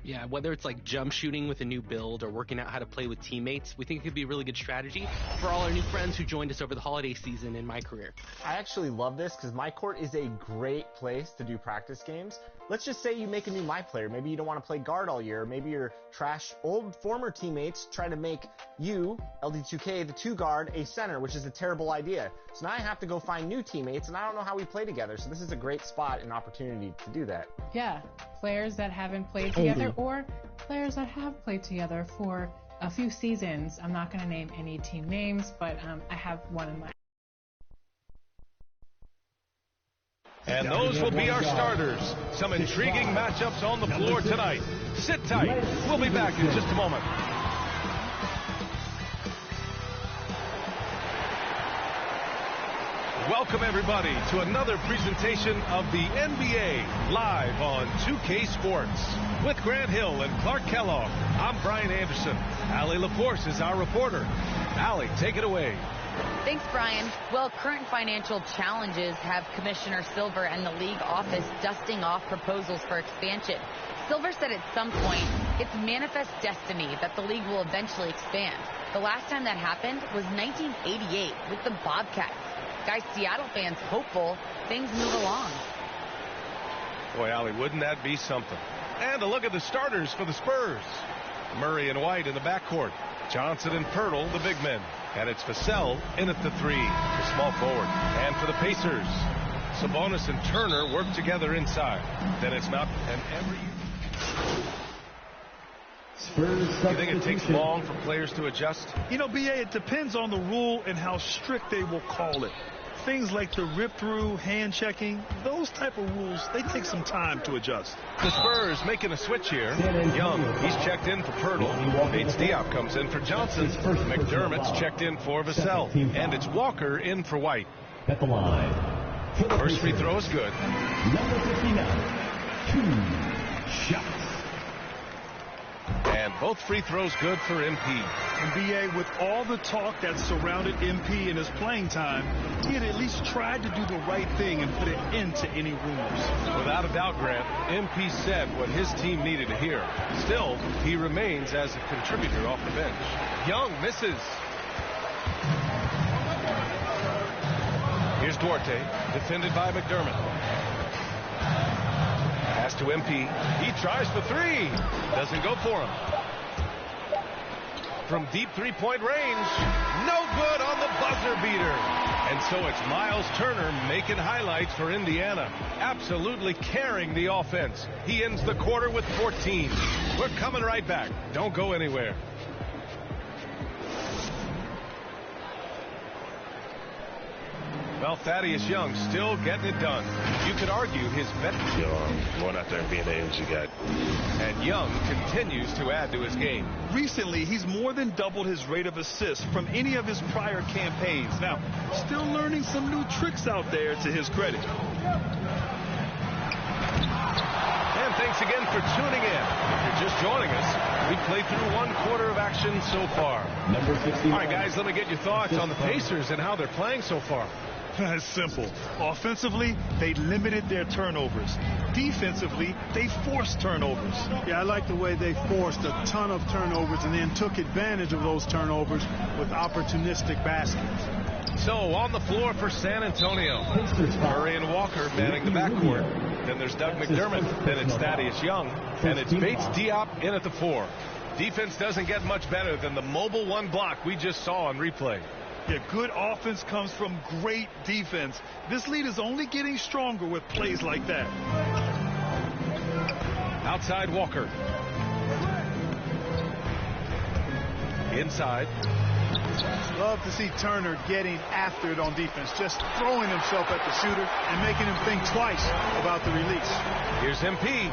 Yeah, whether it's like jump shooting with a new build or working out how to play with teammates, we think it could be a really good strategy for all our new friends who joined us over the holiday season in my career. I actually love this because my court is a great place to do practice games. Let's just say you make a new my player. Maybe you don't want to play guard all year. Maybe your trash old former teammates try to make you, LD2K, the 2 guard, a center, which is a terrible idea. So now I have to go find new teammates, and I don't know how we play together. So this is a great spot and opportunity to do that. Yeah, players that haven't played together or players that have played together for a few seasons. I'm not going to name any team names, but I have one in mind. And those will be our starters. Some intriguing matchups on the floor tonight. Sit tight. We'll be back in just a moment. Welcome, everybody, to another presentation of the NBA live on 2K Sports. With Grant Hill and Clark Kellogg, I'm Brian Anderson. Allie LaForce is our reporter. Allie, take it away. Thanks, Brian. Well, current financial challenges have Commissioner Silver and the league office dusting off proposals for expansion. Silver said at some point it's manifest destiny that the league will eventually expand. The last time that happened was 1988 with the Bobcats. Guys, Seattle fans hopeful things move along. Boy, Allie, wouldn't that be something? And a look at the starters for the Spurs. Murray and White in the backcourt. Johnson and Pirtle, the big men. And it's Vassell in at the 3, the small forward. And for the Pacers, Sabonis and Turner work together inside. Then it's not an every. Do you think it takes long for players to adjust? You know, BA, it depends on the rule and how strict they will call it. Things like the rip-through, hand-checking, those type of rules, they take some time to adjust. The Spurs making a switch here. Young, he's checked in for Pirtle. Bates Diop comes in for Johnson. McDermott's checked in for Vassell. And it's Walker in for White. At the line. First free throw is good. Number 59, 2 shots. And both free throws good for MP. And BA, with all the talk that surrounded MP in his playing time, he had at least tried to do the right thing and put an end to any rumors. Without a doubt, Grant, MP said what his team needed to hear. Still, he remains as a contributor off the bench. Young misses. Here's Duarte, defended by McDermott. Pass to MP. He tries the 3. Doesn't go for him. From deep three-point range. No good on the buzzer beater. And so it's Miles Turner making highlights for Indiana. Absolutely carrying the offense. He ends the quarter with 14. We're coming right back. Don't go anywhere. Well, Thaddeus Young still getting it done. You could argue his best. Young going out there and being able to get. And Young continues to add to his game. Recently, he's more than doubled his rate of assists from any of his prior campaigns. Now, still learning some new tricks out there to his credit. And thanks again for tuning in. If you're just joining us, we played through 1 quarter of action so far. Number 60. All right, guys, let me get your thoughts on the Pacers and how they're playing so far. It's simple. Offensively, they limited their turnovers. Defensively, they forced turnovers. Yeah, I like the way they forced a ton of turnovers and then took advantage of those turnovers with opportunistic baskets. So, on the floor for San Antonio, Murray and Walker manning the backcourt. Then there's Doug McDermott. Then it's Thaddeus Young. And it's Bates Diop in at the 4. Defense doesn't get much better than the mobile 1 block we just saw on replay. Yeah, good offense comes from great defense. This lead is only getting stronger with plays like that. Outside Walker. Inside. Love to see Turner getting after it on defense, just throwing himself at the shooter and making him think twice about the release. Here's MP.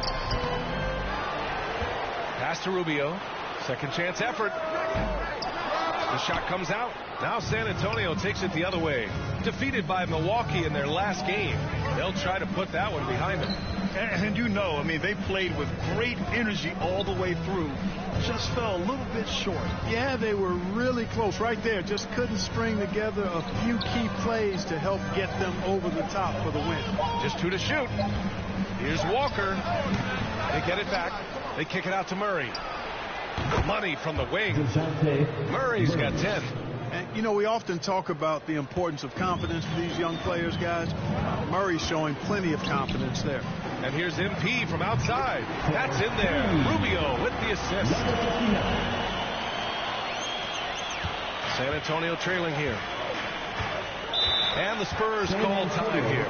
Pass to Rubio. Second chance effort. The shot comes out. Now San Antonio takes it the other way. Defeated by Milwaukee in their last game. They'll try to put that one behind them. And you know, I mean, they played with great energy all the way through. Just fell a little bit short. Yeah, they were really close right there. Just couldn't string together a few key plays to help get them over the top for the win. Just 2 to shoot. Here's Walker. They get it back. They kick it out to Murray. Money from the wing. Murray's got 10. And, you know, we often talk about the importance of confidence for these young players, guys. Murray's showing plenty of confidence there. And here's MP from outside. That's in there. Rubio with the assist. San Antonio trailing here. And the Spurs call time here.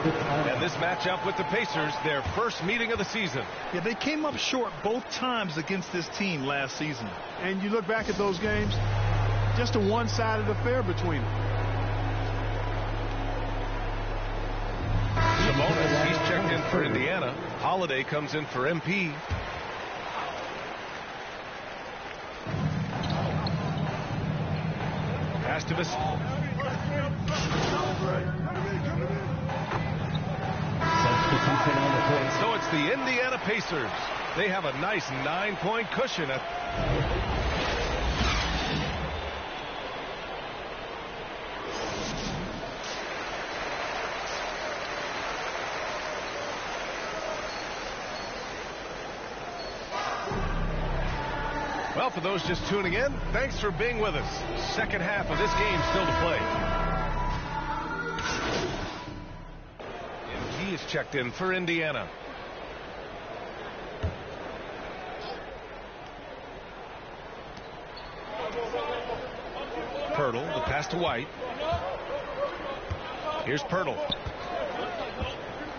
And this matchup with the Pacers, their first meeting of the season. Yeah, they came up short both times against this team last season. And you look back at those games, just a one-sided affair between them. Sabonis, he's checked in for Indiana. Holiday comes in for MP. Pass to So it's the Indiana Pacers. They have a nice 9-point cushion at Well, for those just tuning in, thanks for being with us. Second half of this game still to play. And he is checked in for Indiana. Pirtle, the pass to White. Here's Pirtle.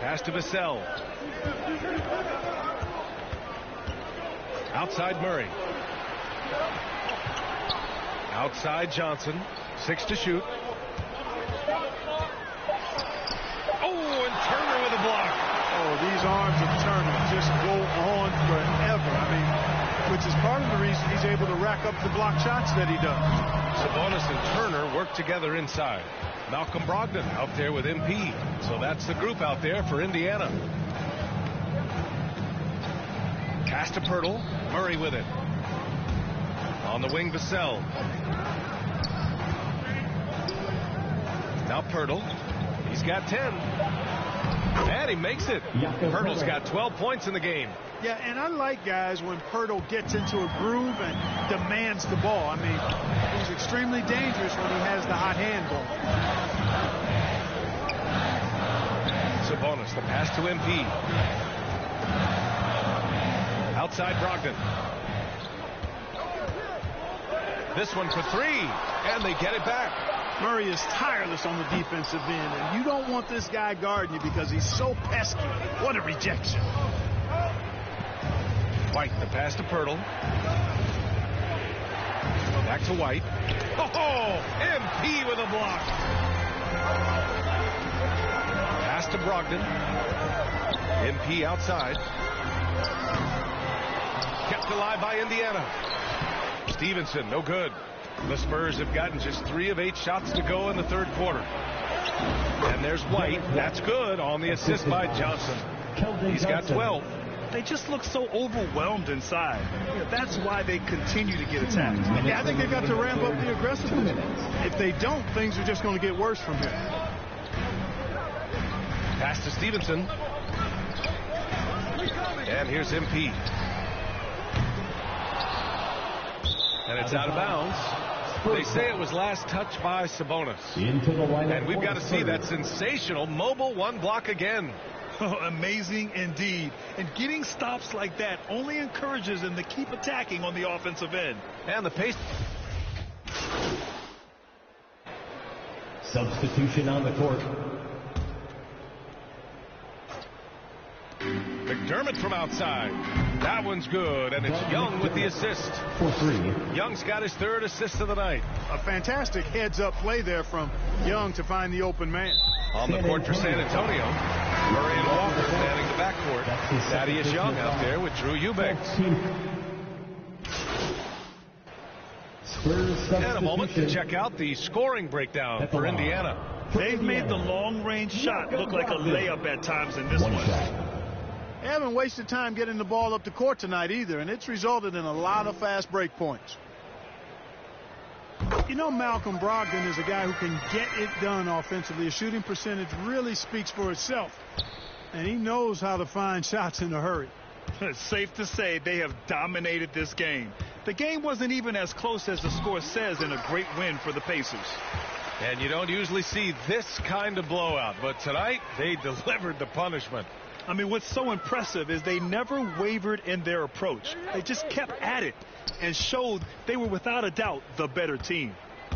Pass to Vassell. Outside Murray. Outside Johnson. 6 to shoot. Oh, and Turner with a block. Oh, these arms of Turner just go on forever. I mean, which is part of the reason he's able to rack up the block shots that he does. Sabonis and Turner work together inside. Malcolm Brogdon out there with MP. So that's the group out there for Indiana. Pass to Pirtle. Murray with it. On the wing, Vassell. Now Pirtle. He's got 10. And he makes it. Pirtle's got 12 points in the game. Yeah, and I like guys when Pirtle gets into a groove and demands the ball. I mean, he's extremely dangerous when he has the hot hand ball. Sabonis, the pass to MP. Outside Brogdon. This one for 3, and they get it back. Murray is tireless on the defensive end, and you don't want this guy guarding you because he's so pesky. What a rejection. White, the pass to Pirtle. Back to White. Oh, MP with a block. Pass to Brogdon. MP outside. Kept alive by Indiana. Stevenson, no good. The Spurs have gotten just 3 of 8 shots to go in the third quarter. And there's White. That's good on the assist by Johnson. He's got 12. They just look so overwhelmed inside. Yeah, that's why they continue to get attacked. Yeah, I think they got to ramp up the aggressiveness. If they don't, things are just going to get worse from here. Pass to Stevenson. And here's MP. And it's out of bounds. They say it was last touched by Sabonis. And we've got to see that sensational mobile one block again. Oh, amazing indeed. And getting stops like that only encourages them to keep attacking on the offensive end. And the pace. Substitution on the court. McDermott from outside. That one's good, and it's Young with the assist. For 3. Young's got his 3rd assist of the night. A fantastic heads-up play there from Young to find the open man. On the court for San Antonio, Murray and Walker standing the backcourt. Thaddeus Young out there with Drew Eubanks. And a moment to check out the scoring breakdown for Indiana. They've made the long-range shot look like a layup at times in this one. They haven't wasted time getting the ball up the court tonight either, and it's resulted in a lot of fast break points. You know, Malcolm Brogdon is a guy who can get it done offensively. His shooting percentage really speaks for itself, and he knows how to find shots in a hurry. It's safe to say they have dominated this game. The game wasn't even as close as the score says in a great win for the Pacers. And you don't usually see this kind of blowout, but tonight they delivered the punishment. I mean, what's so impressive is they never wavered in their approach. They just kept at it and showed they were without a doubt the better team.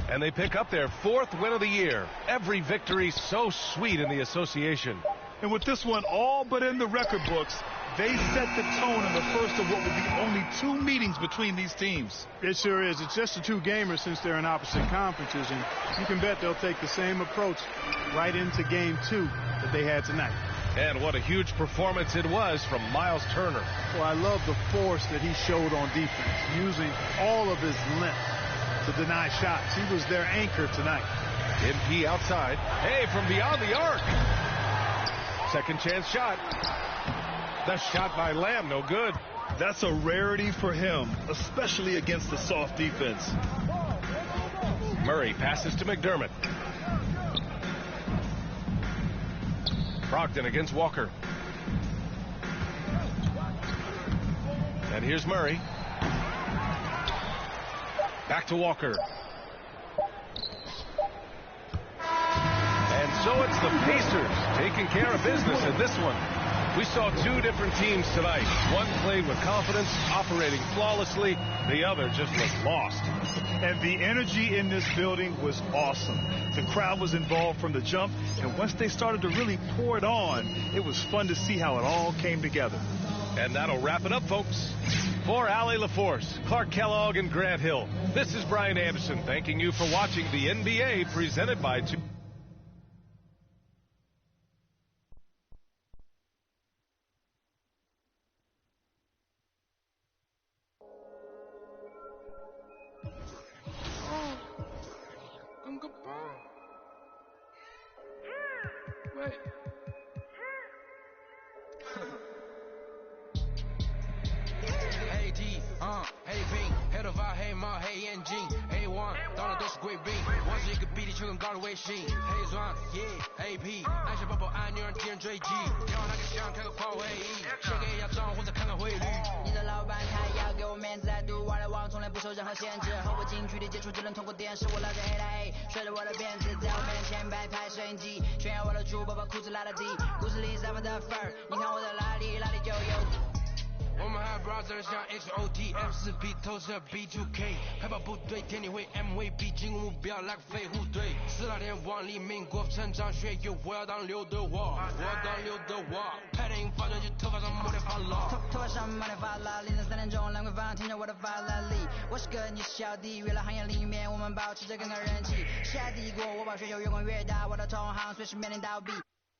And they pick up their 4th win of the year. Every victory so sweet in the association. And with this one all but in the record books, they set the tone in the first of what will be only 2 meetings between these teams. It sure is. It's just a 2-gamer since they're in opposite conferences, and you can bet they'll take the same approach right into game 2 that they had tonight. And what a huge performance it was from Miles Turner. Well, I love the force that he showed on defense, using all of his length to deny shots. He was their anchor tonight. MP outside. Hey, from beyond the arc. Second chance shot. The shot by Lamb, no good. That's a rarity for him, especially against the soft defense. Murray passes to McDermott. Brogdon against Walker. And here's Murray. Back to Walker. And so it's the Pacers taking care of business in this one. We saw 2 different teams tonight. One played with confidence, operating flawlessly. The other just was lost. And the energy in this building was awesome. The crowd was involved from the jump, and once they started to really pour it on, it was fun to see how it all came together. And that'll wrap it up, folks. For Allie LaForce, Clark Kellogg, and Grant Hill, this is Brian Anderson thanking you for watching the NBA presented by Wait. Hey D, hey B， 黑头发，黑帽，黑眼镜， A1， 到的都是贵宾，我是一个比地球更高的卫星，黑钻 ，AP， 按下爆破按钮让敌人追击，电话打给想开个跨会议，先给压账或者看看汇率。你的老板他要给我面子，在度外来网从来不受任何限制，和我近距离接触只能通过电视，我老在黑来黑，甩着我的辫子，在我面前摆拍摄影机，炫耀我的珠宝，把裤子拉到底，故事里散发的粉儿，你看我在哪里，哪里就有。我们还 brother 像 XOT F4P 投射 B2K 海豹部队天地会 MVP 进攻目标来个飞虎队4大天王黎明国成长学友我要当刘德华我当刘德华拍电影发专辑头发上抹点发蜡头发上抹点发蜡凌晨3点钟兰桂坊听着我的法拉利我是个你是小弟娱乐行业里面我们保持着更高人气下帝国我把学校越滚越大我的同行随时面临倒闭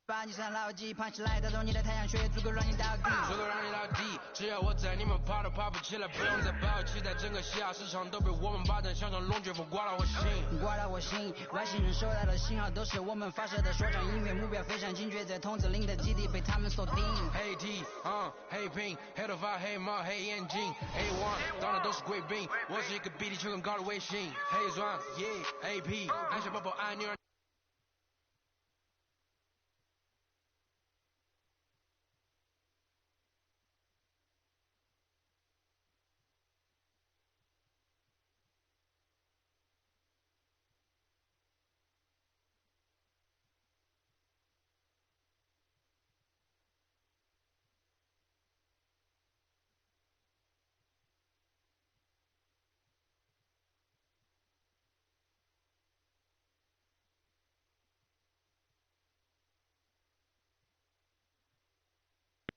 把你上牢记胖起来打中你的太阳穴足够让你倒地足够让你倒地只要我在你们爬都爬不起来不用再抱期待整个西亚市场都被我们霸占像龙卷风刮到我心刮到我心外星人收到的信号都是我们发射的说唱音乐目标非常精确在筒子林的基地被他们锁定黑 T 黑屏黑头发黑帽黑眼镜 A1 当然都是贵宾我是一个比地球更高的卫星黑钻 AP 按下爆破按钮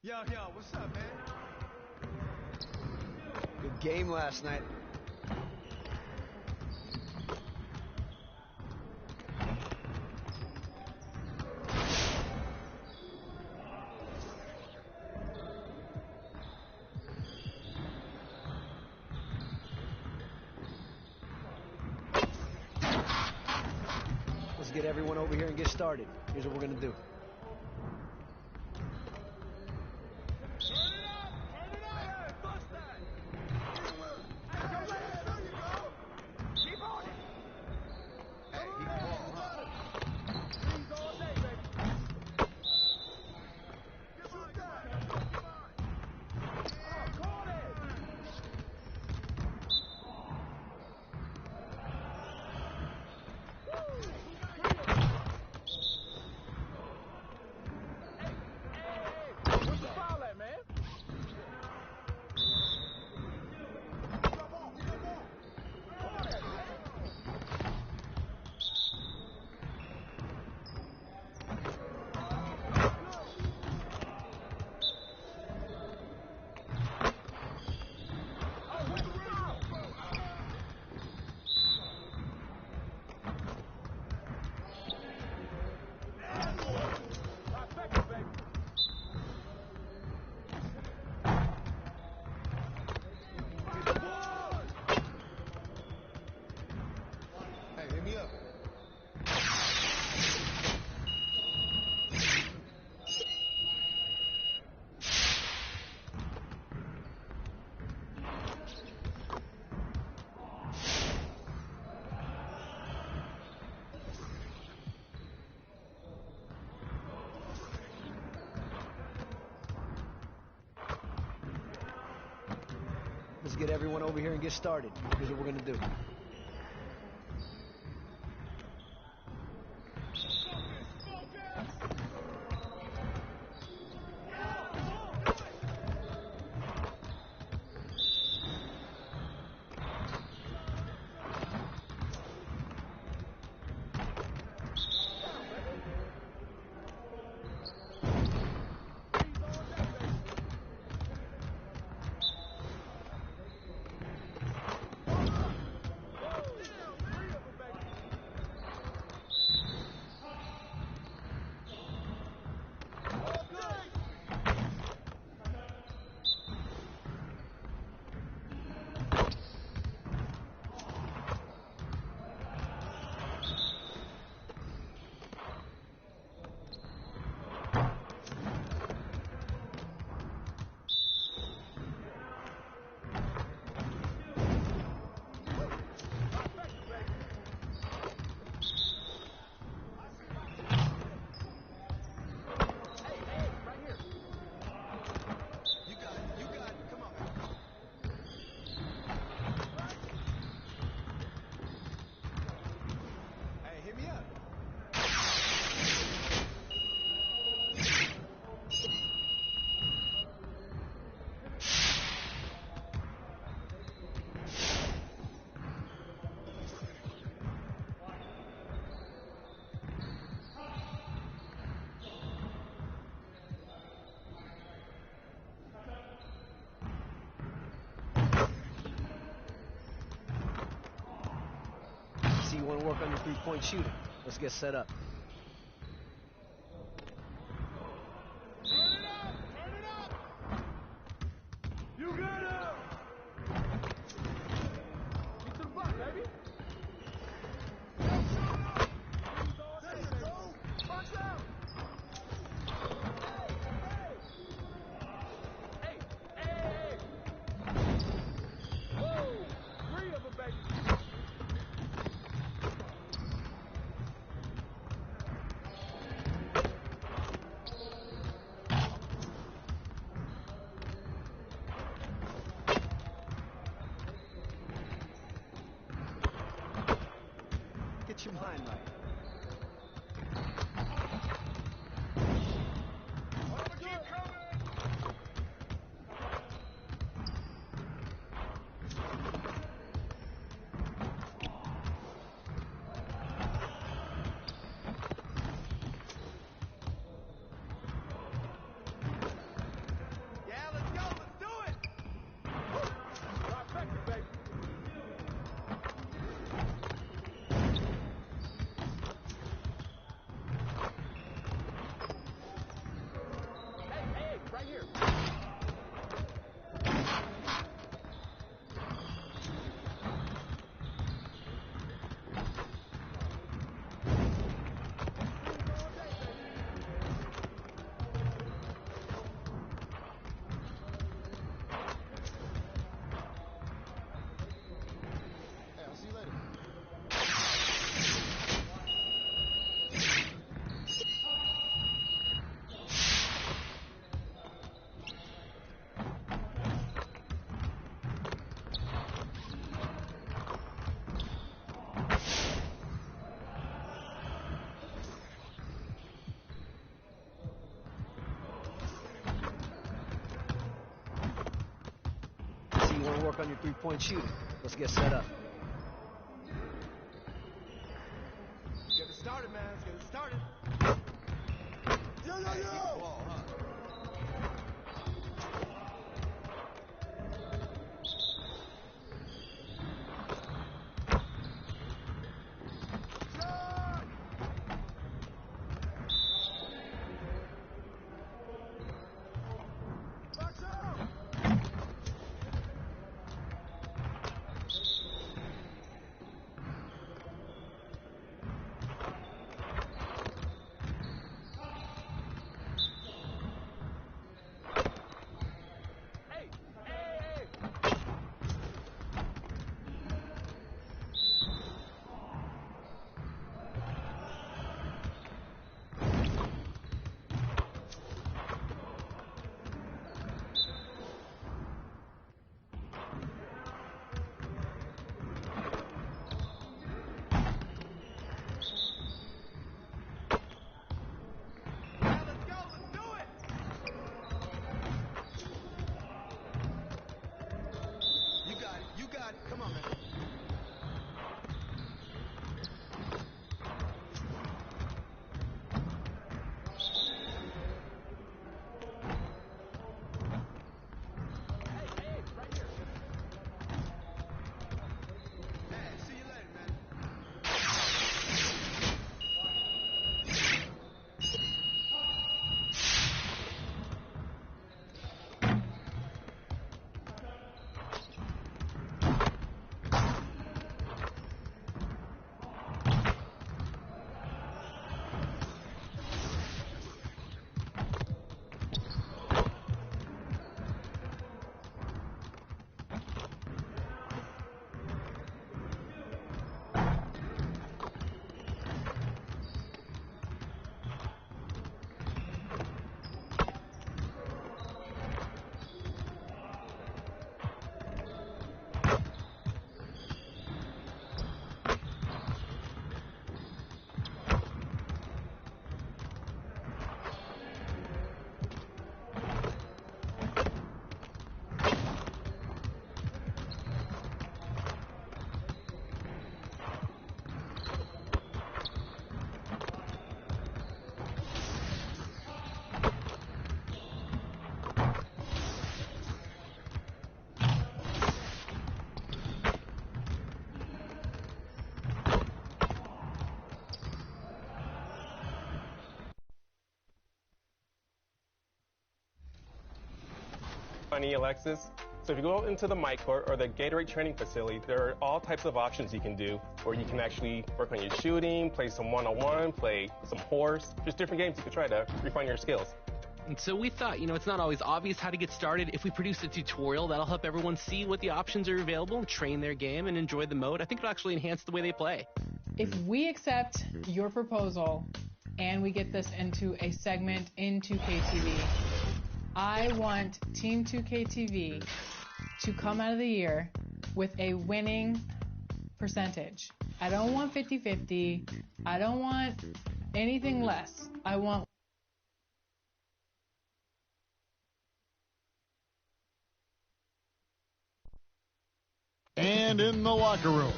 Yo, what's up, man? Good game last night. Let's get everyone over here and get started. Here's what we're gonna do. Let's get everyone over here and get started. Here's what we're gonna do. You want to work on your three-point shooting. Let's get set up. Turn it up! Turn it up! You got it! Get to the block, baby! There you go! Box out! Hey! Hey! Woo! 3 of them, baby! Get your mind right. Yeah, let's go! Let's do it! Trifecta, baby! Hey, right here. Hey, I'll see you later. So you want to work on your three-point shooting. Let's get set up. Get it started, man. Let's get it started. Yo! Ball, huh? Box out! Johnny, Alexis. So if you go into the mic court or the Gatorade training facility, there are all types of options you can do where you can actually work on your shooting, play some one-on-one, play some horse, just different games you can try to refine your skills. And so we thought, it's not always obvious how to get started. If we produce a tutorial, that'll help everyone see what the options are available, train their game, and enjoy the mode. I think it'll actually enhance the way they play. If we accept your proposal and we get this into a segment in 2KTV, I want Team 2KTV to come out of the year with a winning percentage. I don't want 50-50. I don't want anything less. I want... And in the locker room,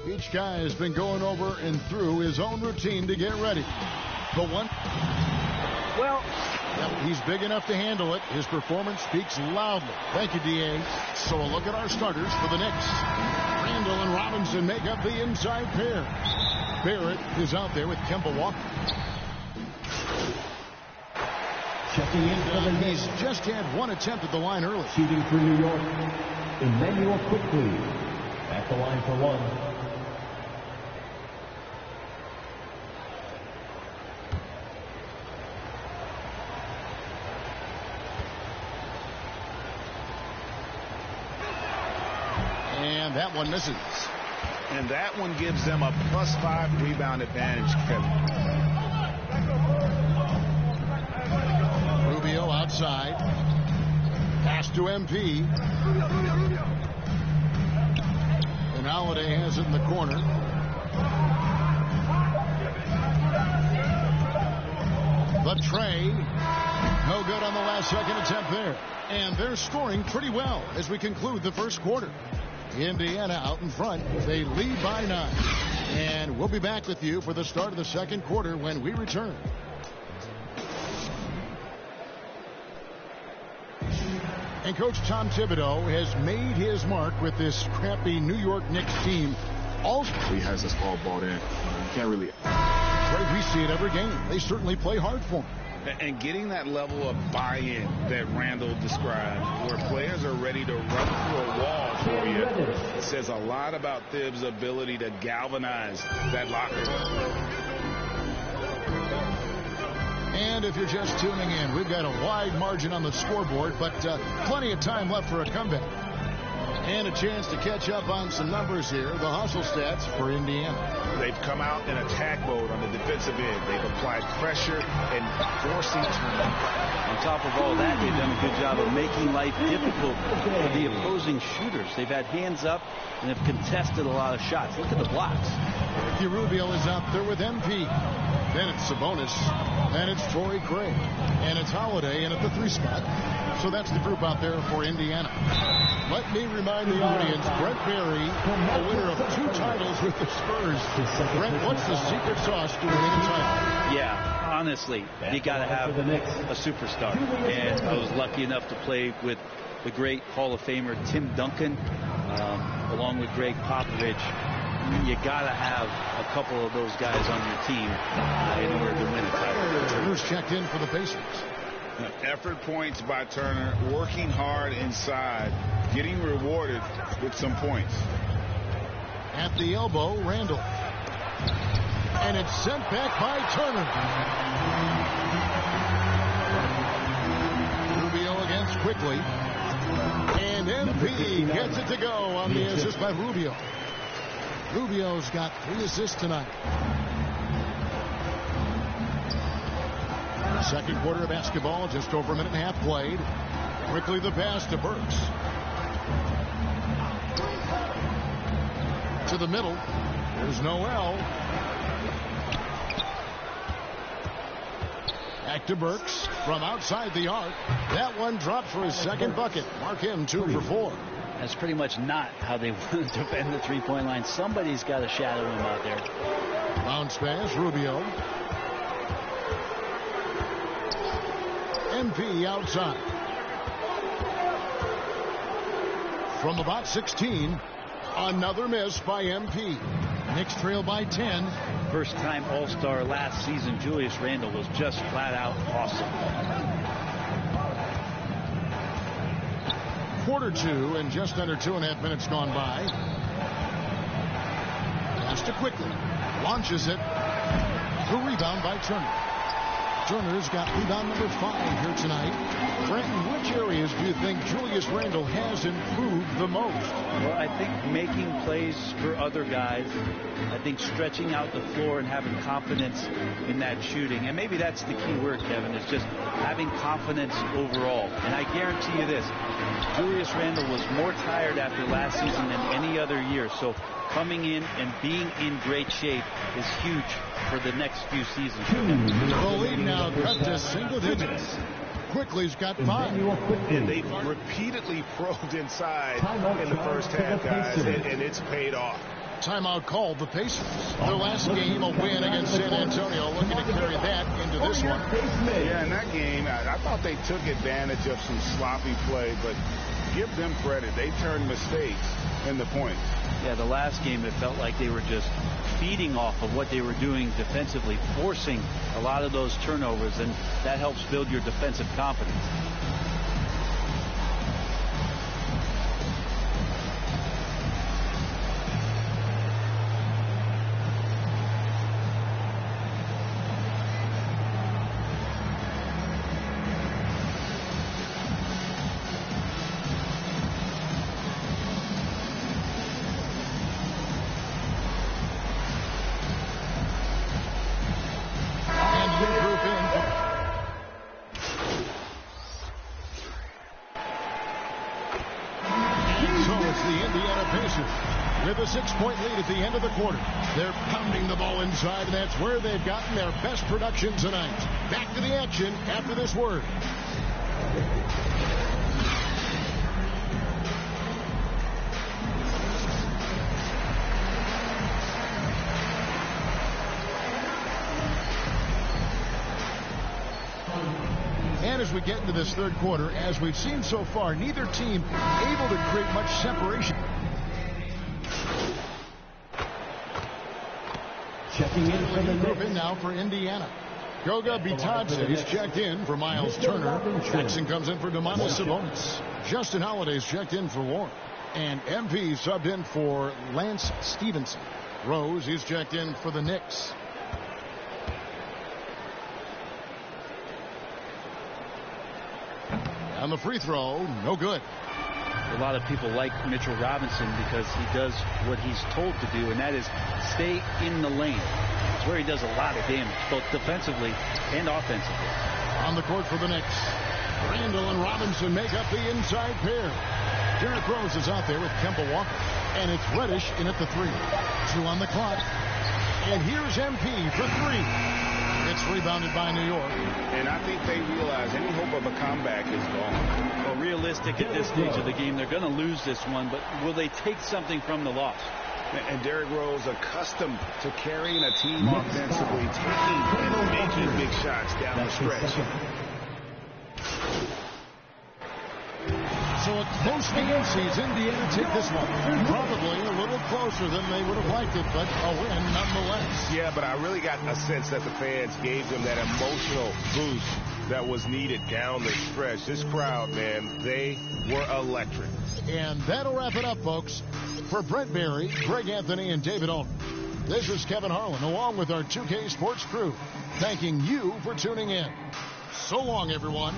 each guy has been going over and through his own routine to get ready. The one... Well... Yep, he's big enough to handle it. His performance speaks loudly. Thank you, D.A. So a look at our starters for the Knicks. Randall and Robinson make up the inside pair. Barrett is out there with Kemba Walker. Checking in for the Knicks. He's just had one attempt at the line early. Shooting for New York, Emmanuel quickly at the line for one. And that one misses. And that one gives them a +5 rebound advantage, Kevin. Rubio outside. Pass to MP. And Holiday has it in the corner. The tray. No good on the last second attempt there. And they're scoring pretty well as we conclude the first quarter. Indiana out in front. They lead by 9. And we'll be back with you for the start of the second quarter when we return. And Coach Tom Thibodeau has made his mark with this scrappy New York Knicks team. He has us all bought in. You can't really... Right, we see it every game. They certainly play hard for him. And getting that level of buy-in that Randall described, where players are ready to run through a wall for you, says a lot about Thibs' ability to galvanize that locker room. And if you're just tuning in, we've got a wide margin on the scoreboard, but plenty of time left for a comeback. And a chance to catch up on some numbers here, the hustle stats for Indiana. They've come out in attack mode on the defensive end. They've applied pressure and forcing turnovers. On top of all that, they've done a good job of making life difficult for the opposing shooters. They've had hands up and have contested a lot of shots. Look at the blocks. Ricky Rubio is out there with MP. Then it's Sabonis. Then it's Torrey Craig. And it's Holiday in at the 3 spot. So that's the group out there for Indiana. Let me remind the audience, Brent Barry, a winner of 2 titles with the Spurs. Brent, what's the secret sauce to winning a title? Yeah, honestly, you got to have a superstar. And I was lucky enough to play with the great Hall of Famer Tim Duncan, along with Greg Popovich. You got to have a couple of those guys on your team in order to win a title. Turner's checked in for the Pacers. Effort points by Turner, working hard inside, getting rewarded with some points. At the elbow, Randall. And it's sent back by Turner. Rubio against quickly. And MP gets it to go on the assist by Rubio. Rubio's got 3 assists tonight. Second quarter of basketball, just over a minute and a half played. Quickly the pass to Burks. To the middle. There's Noel. Back to Burks from outside the arc. That one dropped for his second bucket. Mark him 2 for 4. That's pretty much not how they want to defend the 3-point line. Somebody's got to shadow him out there. Bounce pass, Rubio. MP outside. From about 16, another miss by MP. Knicks trail by 10. First-time All-Star last season, Julius Randle was just flat out awesome. Quarter two and just under 2.5 minutes gone by. Pass to Quickly. Launches it. The rebound by Turner. Turner's got rebound number 5 here tonight. Brenton, which areas do you think Julius Randle has improved the most? Well, I think making plays for other guys. I think stretching out the floor and having confidence in that shooting. And maybe that's the key word, Kevin, is just having confidence overall. And I guarantee you this, Julius Randle was more tired after last season than any other year. So coming in and being in great shape is huge for the next few seasons. The lead now cut to single digits. Quickly's got 5. And they repeatedly probed inside in the first half, guys, and it's paid off. Timeout called the Pacers. Their last game, a win against San Antonio, looking to carry that into this one. Yeah, in that game, I thought they took advantage of some sloppy play, but give them credit. They turned mistakes into points. Yeah, the last game, it felt like they were just feeding off of what they were doing defensively, forcing a lot of those turnovers, and that helps build your defensive confidence. With a 6-point lead at the end of the quarter. They're pounding the ball inside, and that's where they've gotten their best production tonight. Back to the action after this word. And as we get into this third quarter, as we've seen so far, neither team able to create much separation. Checking in for the group in now for Indiana. Goga Bitadze is checked in for Miles Turner. Jackson comes in for Domantas Sabonis. Justin Holiday's checked in for Warren. And MP subbed in for Lance Stevenson. Rose is checked in for the Knicks. And the free throw, no good. A lot of people like Mitchell Robinson because he does what he's told to do, and that is stay in the lane. It's where he does a lot of damage, both defensively and offensively. On the court for the Knicks, Randle and Robinson make up the inside pair. Derrick Rose is out there with Kemba Walker, and it's Reddish in at the 3. 2 on the clock. And here's MP for 3. It's rebounded by New York. And I think they realize any hope of a comeback is gone. Well, realistic at this stage of the game, they're going to lose this one, but will they take something from the loss? And Derrick Rose accustomed to carrying a team offensively, taking and making big shots down the stretch. So a close game sees Indiana take this one. Probably a little closer than they would have liked it, but a win nonetheless. Yeah, but I really got a sense that the fans gave them that emotional boost that was needed down the stretch. This crowd, man, they were electric. And that'll wrap it up, folks. For Brent Berry, Greg Anthony, and David Olney, this is Kevin Harlan, along with our 2K Sports crew, thanking you for tuning in. So long, everyone.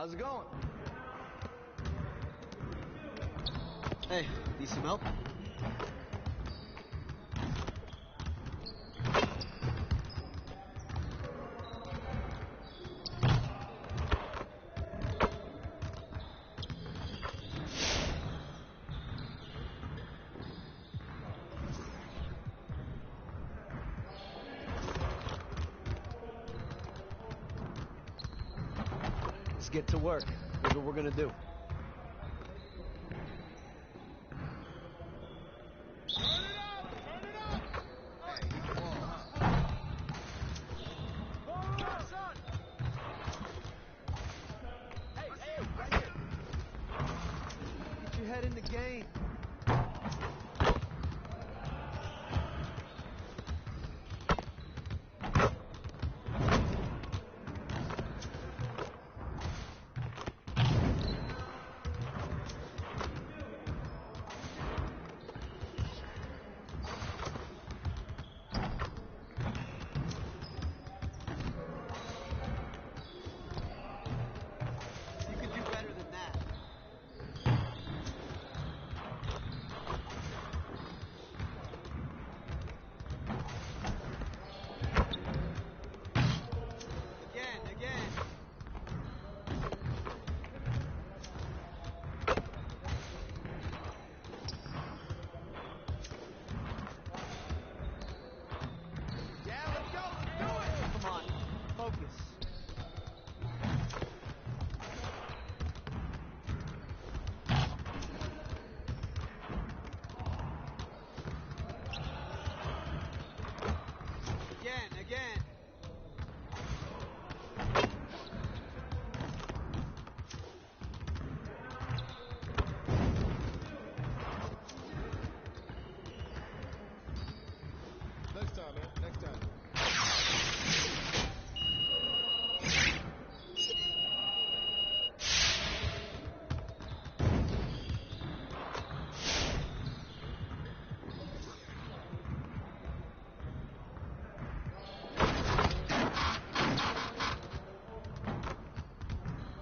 How's it going? Hey, need some help? Let's get to work. Here's what we're gonna do. Get your head in the game. You can do better than that. Again. Yeah, let's go, let's do it! Come on, focus. Again. Next time, man. Next time.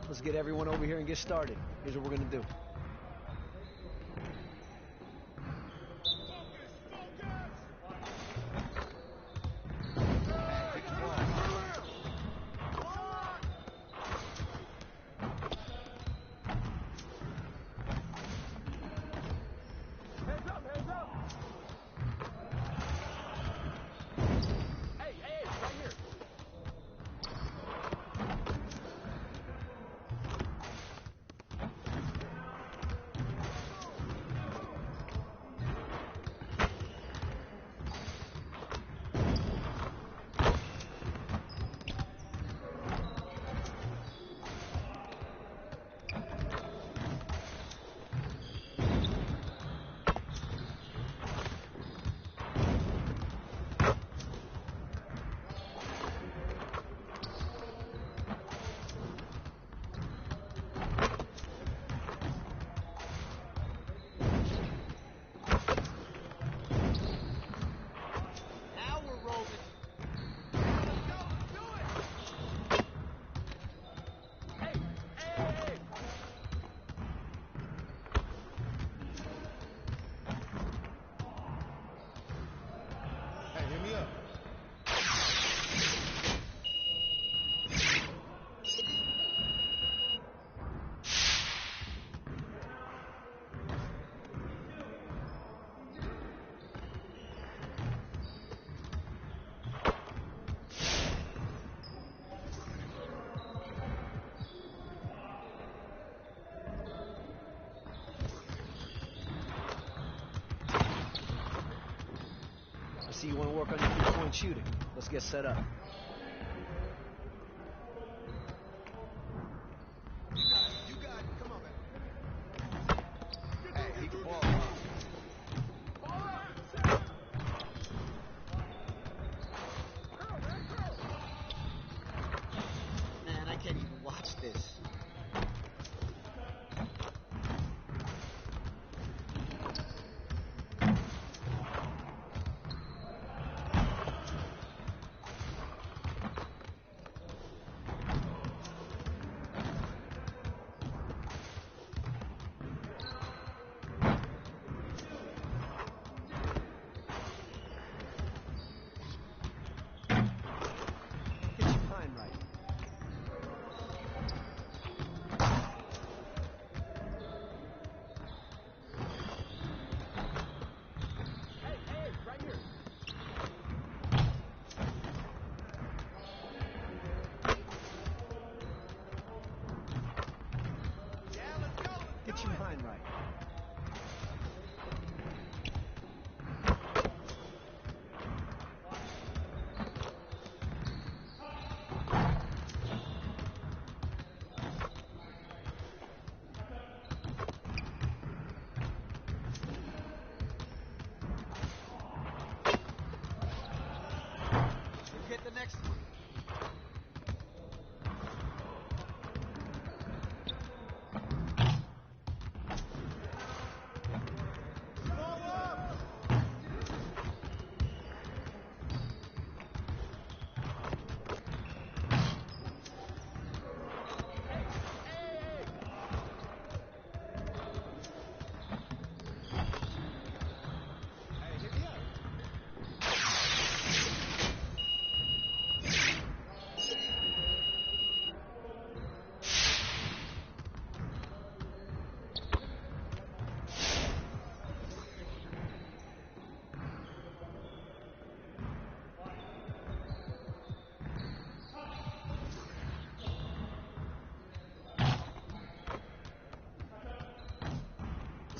Let's get everyone over here and get started. Here's what we're gonna do. Hands up, hands up! Hey, right here. Now we're rolling. Hey, hit me up. I see you want to work on your three-point shooting. Let's get set up. You got it. Come on, man. Hey, he can ball. Man, I can't even watch this.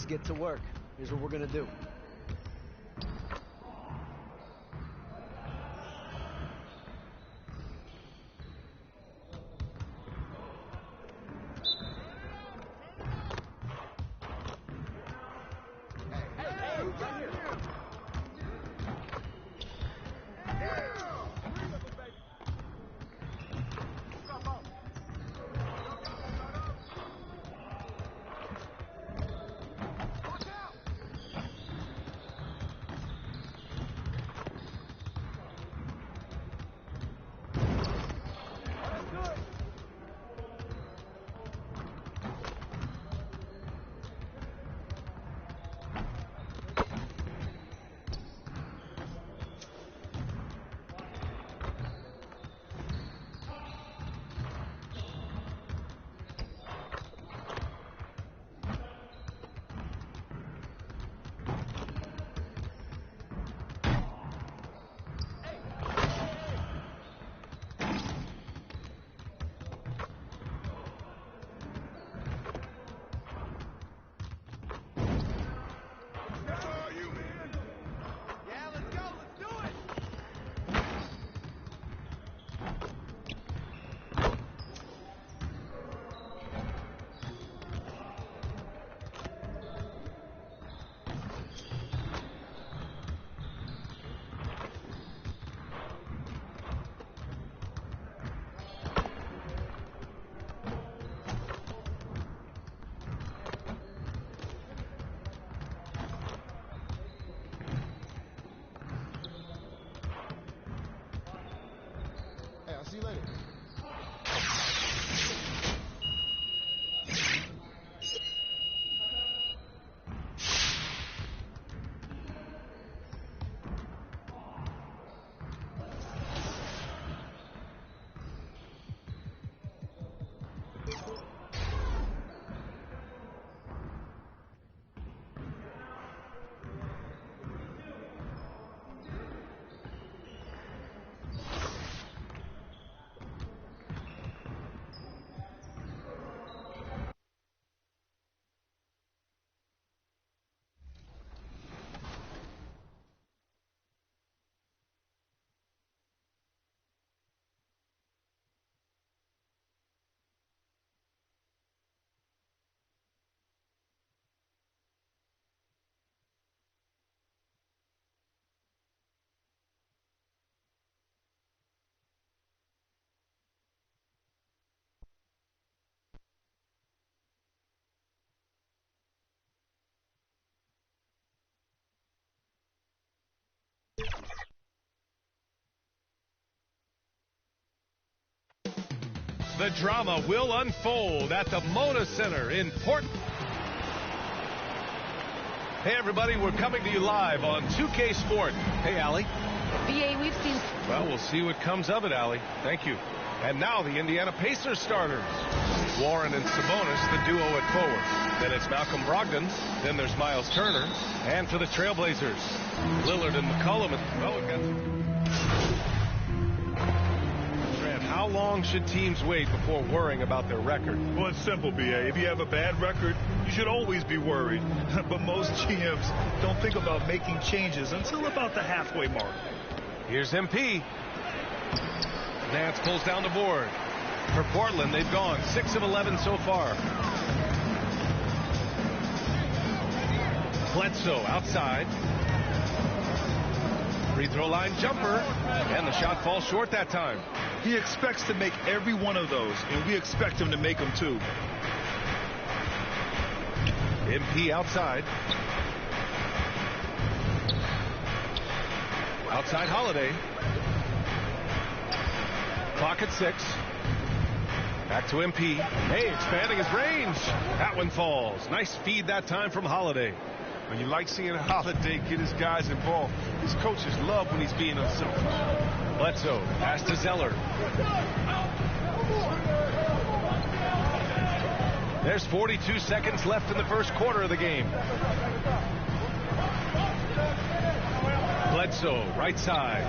get to work. Here's what we're going to do. See you later. The drama will unfold at the Mona Center in Portland. Hey, everybody, we're coming to you live on 2K Sport. Hey, Allie. BA, we've seen... Well, we'll see what comes of it, Allie. Thank you. And now the Indiana Pacers starters. Warren and Sabonis, the duo at forward. Then it's Malcolm Brogdon. Then there's Miles Turner. And for the Trailblazers, Lillard and McCollum. Well, we've got... How long should teams wait before worrying about their record? Well, it's simple, BA. If you have a bad record, you should always be worried. But most GMs don't think about making changes until about the halfway mark. Here's MP. Nance pulls down the board. For Portland, they've gone 6 of 11 so far. Bledsoe outside. Free throw line jumper. And the shot falls short that time. He expects to make every one of those, and we expect him to make them too. MP outside. Outside Holiday. Clock at 6. Back to MP. Hey, expanding his range. That one falls. Nice feed that time from Holiday. When you like seeing Holiday get his guys involved. His coaches love when he's being himself. Bledsoe, pass to Zeller. There's 42 seconds left in the first quarter of the game. Bledsoe, right side.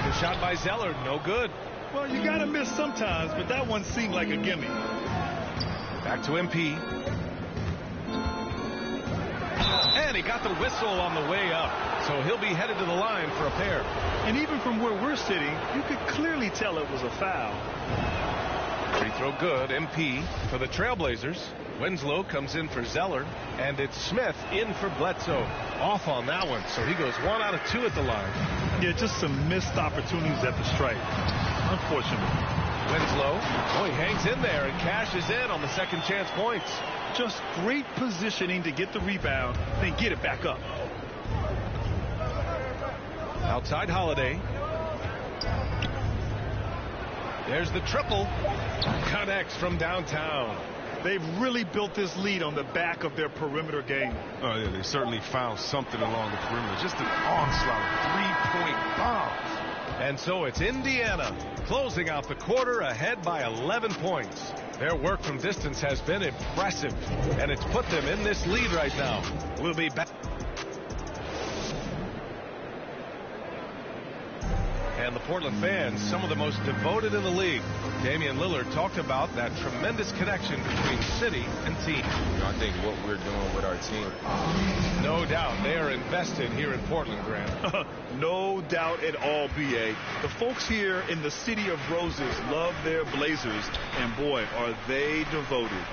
Good shot by Zeller, no good. Well, you got to miss sometimes, but that one seemed like a gimme. Back to MP. And he got the whistle on the way up. So he'll be headed to the line for a pair. And even from where we're sitting, you could clearly tell it was a foul. Free throw good. MP for the Trailblazers. Winslow comes in for Zeller. And it's Smith in for Bledsoe. Off on that one. So he goes 1 out of 2 at the line. Yeah, just some missed opportunities at the stripe. Unfortunately. Winslow. Oh, he hangs in there and cashes in on the second chance points. Just great positioning to get the rebound, then get it back up. Outside Holiday. There's the triple. Connects from downtown. They've really built this lead on the back of their perimeter game. Oh, yeah, they certainly found something along the perimeter. Just an onslaught of three-point bombs. And so it's Indiana closing out the quarter ahead by 11 points. Their work from distance has been impressive, and it's put them in this lead right now. We'll be back. And the Portland fans, some of the most devoted in the league. Damian Lillard talked about that tremendous connection between city and team. I think what we're doing with our team. No doubt they are invested here in Portland, Grant. No doubt at all, B.A. The folks here in the City of Roses love their Blazers, and boy, are they devoted.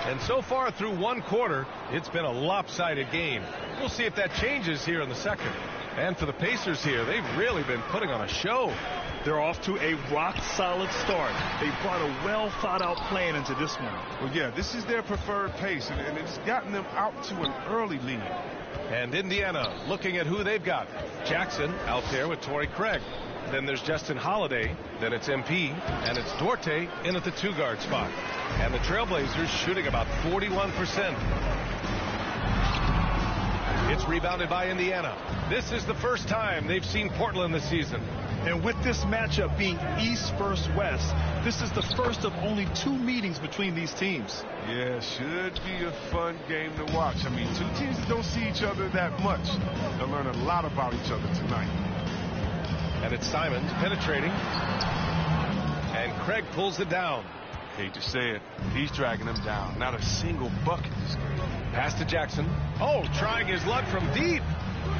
And so far through one quarter, it's been a lopsided game. We'll see if that changes here in the second. And for the Pacers here, they've really been putting on a show. They're off to a rock-solid start. They brought a well-thought-out plan into this one. Well, yeah, this is their preferred pace, and it's gotten them out to an early lead. And Indiana looking at who they've got. Jackson out there with Torrey Craig. Then there's Justin Holiday. Then it's MP. And it's Duarte in at the 2-guard spot. And the Trailblazers shooting about 41%. It's rebounded by Indiana. This is the first time they've seen Portland this season. And with this matchup being East versus West, this is the first of only 2 meetings between these teams. Yeah, should be a fun game to watch. I mean, 2 teams that don't see each other that much. They'll learn a lot about each other tonight. And it's Simons penetrating. And Craig pulls it down. Hate to say it, he's dragging them down. Not a single bucket this game. Pass to Jackson. Oh, trying his luck from deep.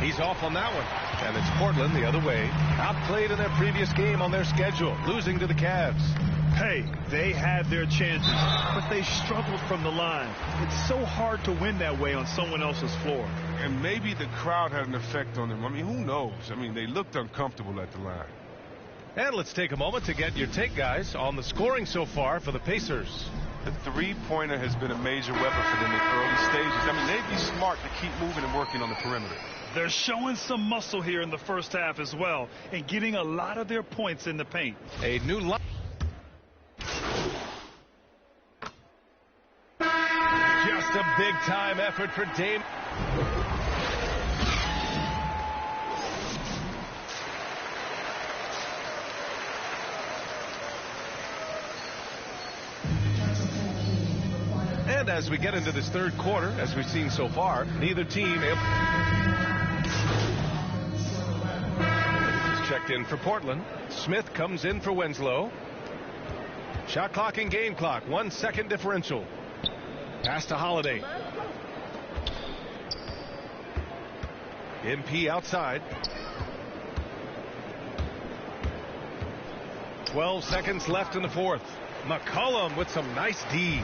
He's off on that one. And it's Portland the other way. Outplayed in their previous game on their schedule, losing to the Cavs. Hey, they had their chances, but they struggled from the line. It's so hard to win that way on someone else's floor. And maybe the crowd had an effect on them. I mean, who knows? I mean, they looked uncomfortable at the line. And let's take a moment to get your take, guys, on the scoring so far for the Pacers. The three-pointer has been a major weapon for them in early stages. I mean, they'd be smart to keep moving and working on the perimeter. They're showing some muscle here in the first half as well and getting a lot of their points in the paint. A new line. Just a big-time effort for Dame. And as we get into this third quarter, as we've seen so far, neither team is checked in for Portland. Smith comes in for Winslow. Shot clock and game clock, 1 second differential. Pass to Holiday. MP outside. 12 seconds left in the fourth. McCollum with some nice D.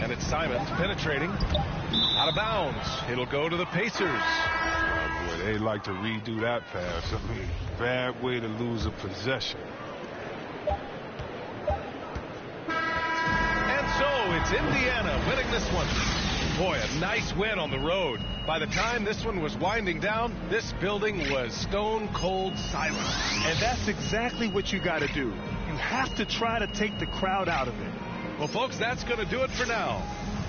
And it's Simons penetrating. Out of bounds. It'll go to the Pacers. Oh, boy, they like to redo that pass. I mean, bad way to lose a possession. And so it's Indiana winning this one. Boy, a nice win on the road. By the time this one was winding down, this building was stone cold silent. And that's exactly what you got to do. You have to try to take the crowd out of it. Well, folks, that's going to do it for now.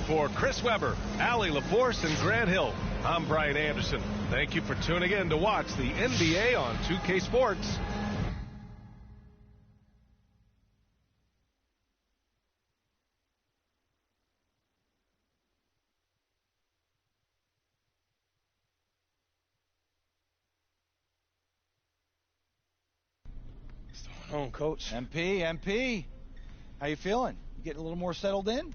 For Chris Webber, Allie LaForce, and Grant Hill, I'm Brian Anderson. Thank you for tuning in to watch the NBA on 2K Sports. It's the one on, Coach. MP, how you feeling? You getting a little more settled in?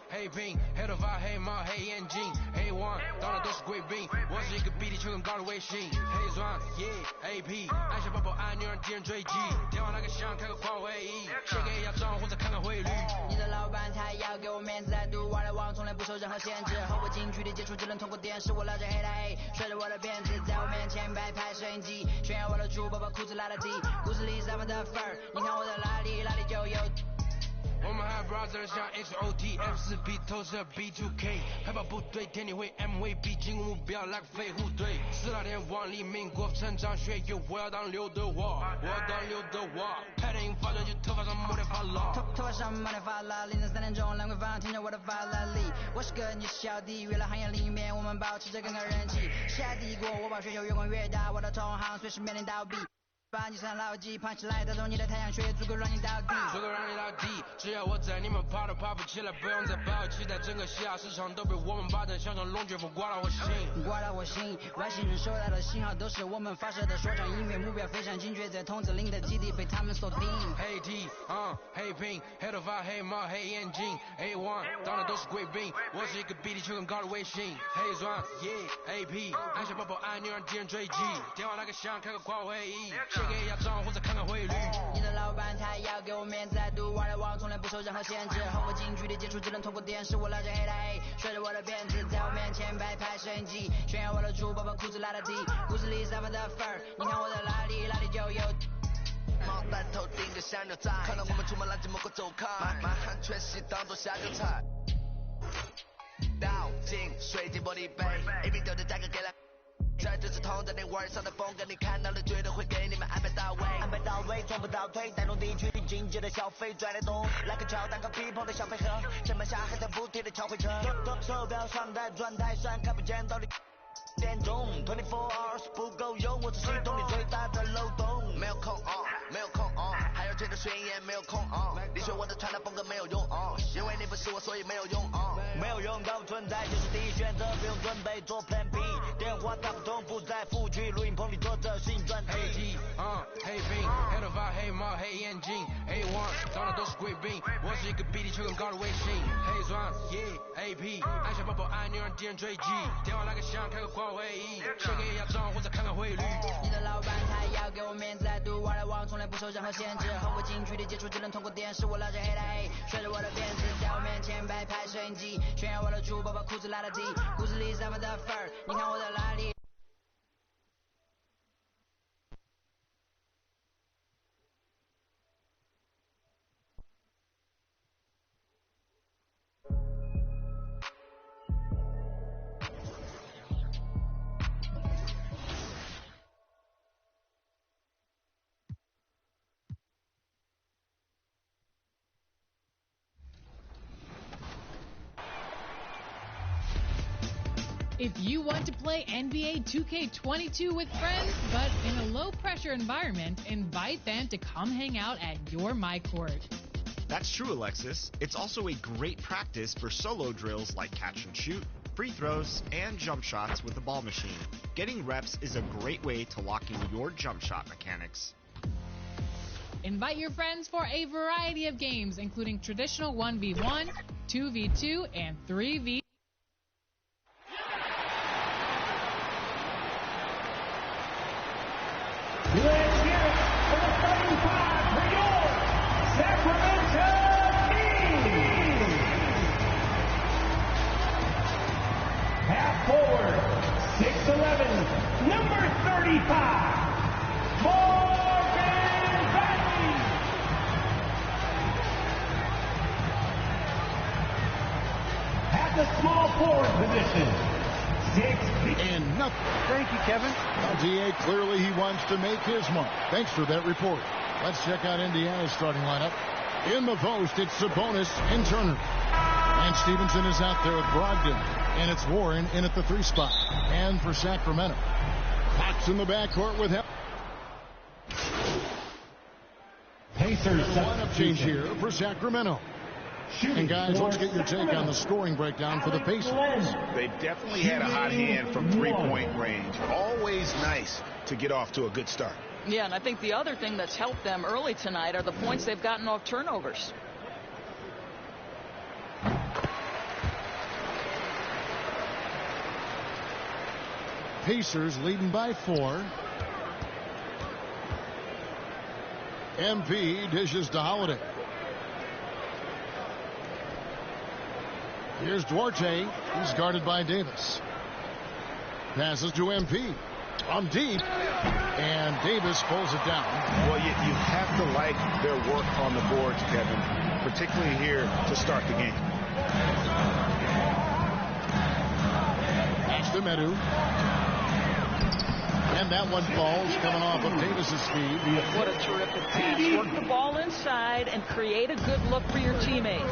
Hey Bing， 黑头发黑猫黑眼睛，黑王当然都是贵宾，我是一个比地球更高的卫星，黑钻 AP， 按下抱抱按钮让敌人追击，电话那个响开个跨会议，写给亚装或者看看汇率。你的老板他要给我面子，在赌外来网从来不受任何限制，和我近距离接触只能通过电视，我拉着黑的黑，甩着我的辫子，在我面前摆拍摄影机，炫耀我的猪宝把裤子拉得低，故事里三分的份儿，你看我的哪里就有。我们还 brother 像 XOT F4B 投射 B2K 海豹部队天地会 MVP 进攻目标来个飞虎队4大天王黎明国成长学友我要当刘德华拍电影发专辑头发上抹点发蜡头发上抹点发蜡凌晨3点钟兰桂坊听着我的法拉利我是个你是小弟娱乐行业里面我们保持着更高人气下帝国我把雪球越滚越大我的同行随时面临倒闭把你上牢记胖起来打中你的太阳穴足够让你倒地只要我在你们跑都跑不起来不用再抱期待整个西亚市场都被我们把灯像龙卷风刮到我心外星人收到的信号都是我们发射的说唱音乐目标非常精确在筒子林的基地被他们锁定黑 T 黑屏黑头发黑猫黑眼睛 A1 当然都是贵宾我是一个比地球更高的卫星黑钻 AP 按下抱抱按钮让敌人追击电话那个响开个跨会议写给亚装或者看看汇率你的老板他要给我面子在赌外来网从来不受任何限制和我近距离接触只能通过电视我拉着黑的黑甩着我的辫子在我面前摆拍摄影机炫耀我的猪宝把裤子拉得低故事里三分的份儿你看我的哪里就有毛蛋头顶个香牛仔看到我们出门垃圾莫给我走开满汉全席当作下酒菜倒进水晶玻璃杯一瓶酒的价格给了这就是同在你玩上的风格你看到了绝对会给你们安排到位从不倒退带动地区经济的消费拽得动来个乔丹和皮蓬的小配合城门下还在补贴的敲回车手表上在转台上看不见到底点钟24 hours 不够用我是系统里最大的漏洞没有空还要推着宣言没有空你学我的传达风格没有用因为你不是我所以没有用没有用到存在就是第一选择不用准备做 plan B 电话打不通不在副区录音棚里做着新专辑黑 T 黑屏黑头发黑猫黑眼睛 A1 当然都是贵宾我是一个比地球更高的卫星黑钻 AP 按下抱抱按钮让敌人追击电话那个响开个跨会议写给亚装或者看看汇率你的老板他要给我面子在赌外来网从来不受任何限制和我近距离接触只能通过电视我拉着黑的黑甩着我的辫子在我面前摆拍摄影机炫耀我的猪宝把裤子拉得低故事里三分的份儿你看我的哪里If you want to play NBA 2K22 with friends, but in a low-pressure environment, invite them to come hang out at your MyCourt. That's true, Alexis. It's also a great practice for solo drills like catch and shoot, free throws, and jump shots with the ball machine. Getting reps is a great way to lock in your jump shot mechanics. Invite your friends for a variety of games, including traditional 1v1, 2v2, and 3v. Let's hear it for the starting five for your Sacramento Kings. Half forward, 6'11", number 35, Morgan Bagley. At the small forward position, 6 feet. And nothing. Thank you, Kevin. LTA, clearly he wants to make his mark. Thanks for that report. Let's check out Indiana's starting lineup. In the post, it's Sabonis and Turner. And Stevenson is out there with Brogdon. And it's Warren in at the 3 spot. And for Sacramento, Fox in the backcourt with him. Lineup change here for Sacramento. And guys, let's get your take on the scoring breakdown for the Pacers. They definitely had a hot hand from three-point range. Always nice to get off to a good start. Yeah, and I think the other thing that's helped them early tonight are the points they've gotten off turnovers. Pacers leading by 4. MP dishes to Holiday. Here's Duarte. He's guarded by Davis. Passes to MP. From deep. And Davis pulls it down. Well, you have to like their work on the boards, Kevin, particularly here to start the game. That's to Medu. And that one falls coming off of Davis's speed. What a terrific pass. Work the ball inside and create a good look for your teammate.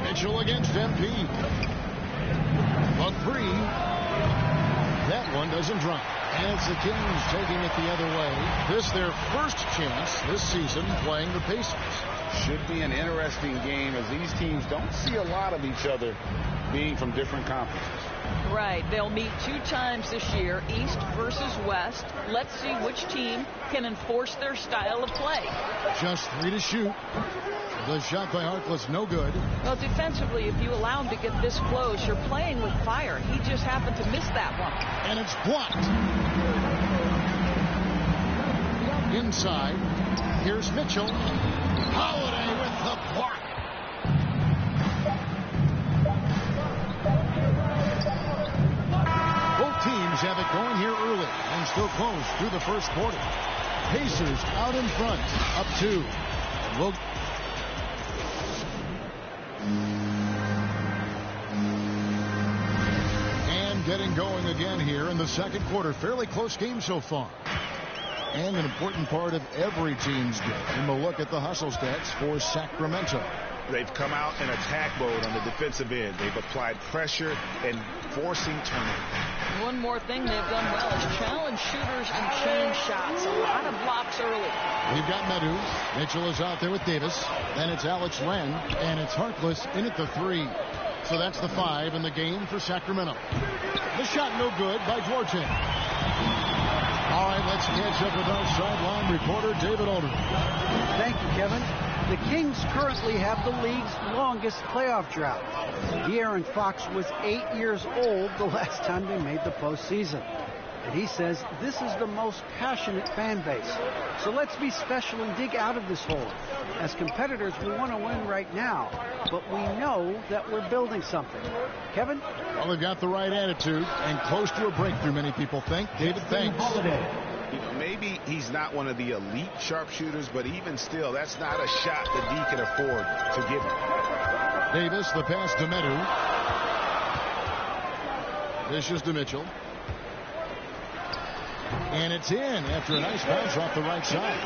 Mitchell against MP. A 3. That one doesn't drop. And it's the Kings taking it the other way. This their first chance this season playing the Pacers. Should be an interesting game as these teams don't see a lot of each other being from different conferences. Right. They'll meet 2 times this year, East versus West. Let's see which team can enforce their style of play. Just 3 to shoot. The shot by Harkless, no good. Well, defensively, if you allow him to get this close, you're playing with fire. He just happened to miss that one. And it's blocked. Inside. Here's Mitchell. Holiday with the block. Both teams have it going here early and still close through the first quarter. Pacers out in front, up 2. And getting going again here in the second quarter. Fairly close game so far. And an important part of every team's game. And we'll look at the hustle stats for Sacramento. They've come out in attack mode on the defensive end. They've applied pressure and forcing turnovers. One more thing they've done well is challenge shooters and change shots. A lot of blocks early. We've got Medu. Mitchell is out there with Davis. Then it's Alex Len. And it's Harkless in at the 3. So that's the 5 in the game for Sacramento. The shot no good by Duarte. All right, let's catch up with our sideline reporter, David Aldridge. Thank you, Kevin. The Kings currently have the league's longest playoff drought. De'Aaron Fox was 8 years old the last time they made the postseason. And he says this is the most passionate fan base. So let's be special and dig out of this hole. As competitors, we want to win right now, but we know that we're building something. Kevin? Well, they've got the right attitude and close to a breakthrough, many people think. David, thanks. You know, maybe he's not one of the elite sharpshooters, but even still, that's not a shot that D can afford to give him. Davis, the pass to Medu. This is to Mitchell. And it's in after a nice bounce off the right side.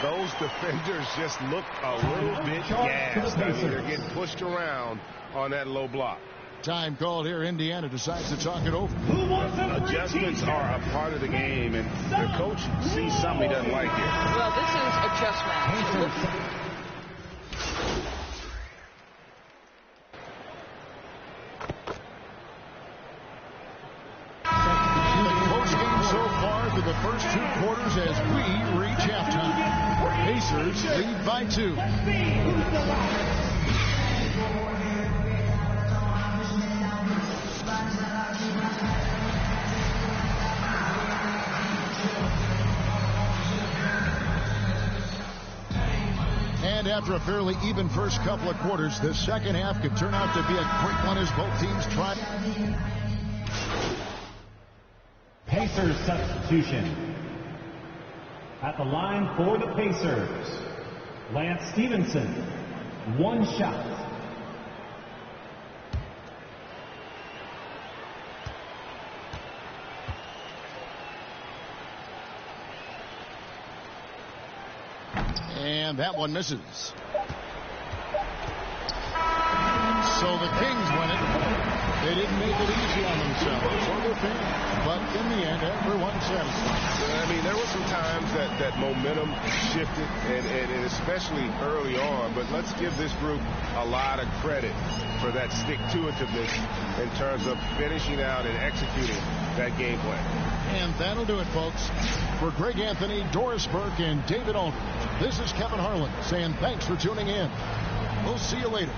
Those defenders just look a little bit gassed. I mean, they're getting pushed around on that low block. Time called here. Indiana decides to talk it over. Adjustments are a part of the game, and the coach sees something he doesn't like here. Well, this is adjustment. For the first 2 quarters as we reach halftime. Pacers lead by 2. And after a fairly even first couple of quarters, the second half could turn out to be a great one as both teams try. Pacers substitution. At the line for the Pacers, Lance Stevenson, 1 shot. And that one misses. So the Kings win it. They didn't make it easy on themselves or their fans, but in the end, and everyone satisfied. I mean, there were some times that momentum shifted, and especially early on, but let's give this group a lot of credit for that stick-to-itiveness in terms of finishing out and executing that game plan. And that'll do it, folks. For Greg Anthony, Doris Burke, and David Aldridge, this is Kevin Harlan saying thanks for tuning in. We'll see you later.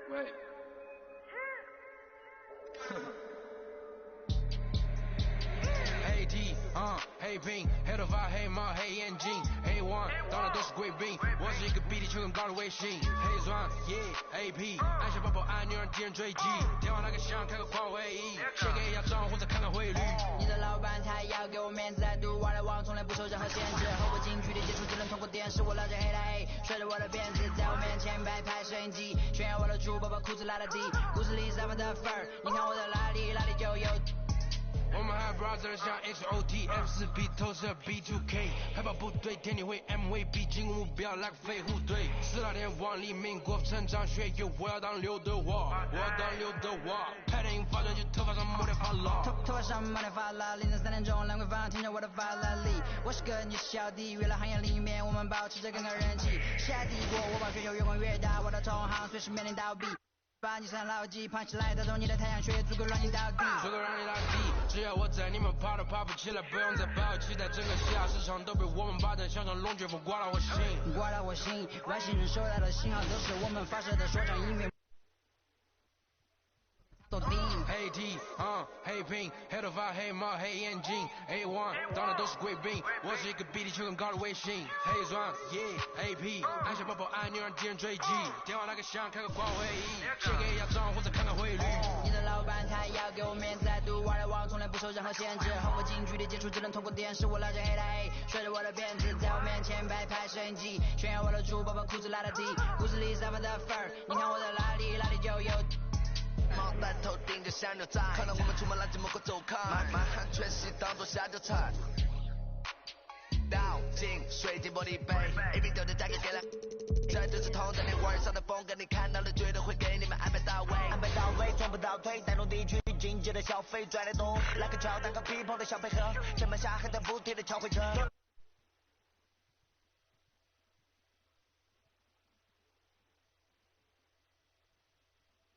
Wait. Hey D，黑兵，黑头发，黑猫，黑眼睛，黑王，当然都是贵宾。我是一个比地球更高的卫星，黑钻，AP，按下抱抱按钮让敌人追击，电话那个响，开个跨会议，写给亚装或者看看汇率。你的老板他要给我面子，在读外来网从来不受任何限制，和我近距离接触只能通过电视，我拉着黑的黑，甩着我的辫子，在我面前摆拍摄影机，炫耀我的猪，把裤子拉得低，故事里散发的粉儿，你看我的哪里就有。我们还 brother 像 XOT F4B 投射 B2K 海豹部队天地会 MVP 进攻目标来个飞虎队4大天王黎明国成长学院我要当刘德华拍电影发专辑头发上抹点发蜡头发上抹点发蜡凌晨3点钟兰桂坊听着我的法拉利我是个你是小弟娱乐行业里面我们保持着更高人气下帝国我把全球越滚越大我的同行随时面临倒闭把你算牢记胖起来带走你的太阳穴足够让你倒地足够让你倒地只要我在你们爬都爬不起来不用再抱期待整个希腊市场都被我们霸占像场龙卷风刮到我心外星人收到的信号都是我们发射的说唱音乐黑 T 黑屏黑头发黑猫黑眼睛 A1 当然都是贵宾我是一个比地球更高的卫星黑钻 AP 按下抱抱按钮让敌人追击电话那个响开个跨会议写给亚装或者看看汇率你的老板他要给我面子在读外来网从来不受任何限制和我近距离接触只能通过电视我拉着黑的黑甩着我的辫子在我面前摆拍摄影机炫耀我的猪把裤子拉得低故事里散发的粉儿你看我的哪里就有毛带头顶着香牛仔看到我们出门拦着某个走开满汉全席当作下酒菜倒进水晶玻璃杯 A 瓶酒的价格给了这就是同在你玩上的风格你看到了绝对会给你们安排到位从不倒退带动地区经济的消费拽得动来个桥打个皮泡的小配合前面下海的补贴的桥会车